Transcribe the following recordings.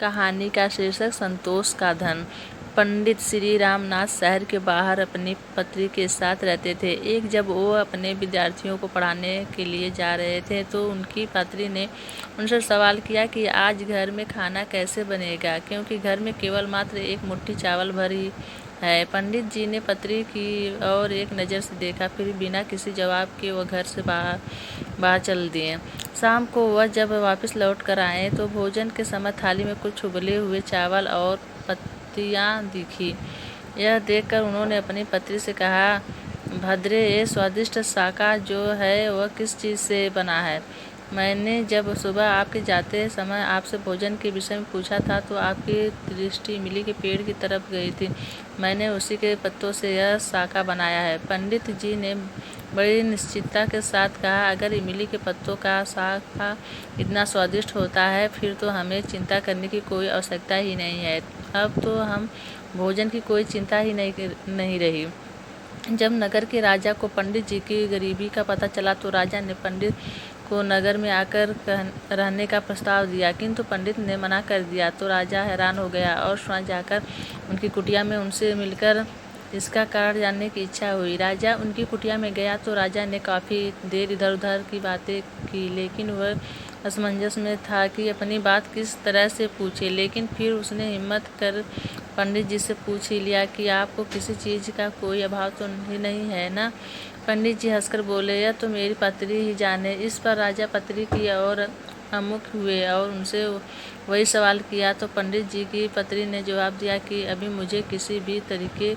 कहानी का शीर्षक संतोष का धन। पंडित श्री रामनाथ शहर के बाहर अपनी पत्नी के साथ रहते थे। एक जब वो अपने विद्यार्थियों को पढ़ाने के लिए जा रहे थे तो उनकी पत्नी ने उनसे सवाल किया कि आज घर में खाना कैसे बनेगा, क्योंकि घर में केवल मात्र एक मुट्ठी चावल भर ही है। पंडित जी ने पत्नी की ओर एक नज़र से देखा, फिर बिना किसी जवाब के वह घर से बाहर चल दिए। शाम को वह जब वापस लौट कर आए तो भोजन के समय थाली में कुछ उबले हुए चावल और पत्तियां दिखी। यह देखकर उन्होंने अपनी पत्नी से कहा, भद्रे, ये स्वादिष्ट शाका जो है वह किस चीज़ से बना है? मैंने जब सुबह आपके जाते समय आपसे भोजन के विषय में पूछा था तो आपकी दृष्टि इमली के पेड़ की तरफ गई थी। मैंने उसी के पत्तों से यह शाका बनाया है। पंडित जी ने बड़ी निश्चितता के साथ कहा, अगर इमली के पत्तों का शाका इतना स्वादिष्ट होता है फिर तो हमें चिंता करने की कोई आवश्यकता ही नहीं है। अब तो हम भोजन की कोई चिंता ही नहीं रही। जब नगर के राजा को पंडित जी की गरीबी का पता चला तो राजा ने पंडित को नगर में आकर रहने का प्रस्ताव दिया, किंतु पंडित ने मना कर दिया। तो राजा हैरान हो गया और स्वयं जाकर उनकी कुटिया में उनसे मिलकर इसका कारण जानने की इच्छा हुई। राजा उनकी कुटिया में गया तो राजा ने काफ़ी देर इधर उधर की बातें की, लेकिन वह असमंजस में था कि अपनी बात किस तरह से पूछे। लेकिन फिर उसने हिम्मत कर पंडित जी से पूछ ही लिया कि आपको किसी चीज़ का कोई अभाव तो नहीं है ना? पंडित जी हंसकर बोले, यह तो मेरी पत्नी ही जाने। इस पर राजा पत्नी की ओर अमुख हुए और उनसे वही सवाल किया तो पंडित जी की पत्नी ने जवाब दिया कि अभी मुझे किसी भी तरीके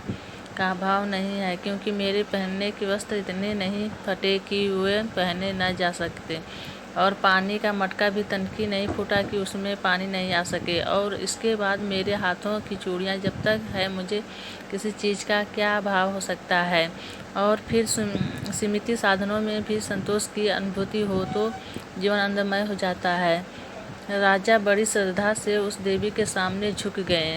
का अभाव नहीं है, क्योंकि मेरे पहनने के वस्त्र इतने नहीं फटे कि वे पहने न जा सकते, और पानी का मटका भी तनकी नहीं फूटा कि उसमें पानी नहीं आ सके। और इसके बाद मेरे हाथों की चूड़ियाँ जब तक है मुझे किसी चीज़ का क्या अभाव हो सकता है। और फिर सीमित साधनों में भी संतोष की अनुभूति हो तो जीवन आनंदमय हो जाता है। राजा बड़ी श्रद्धा से उस देवी के सामने झुक गए।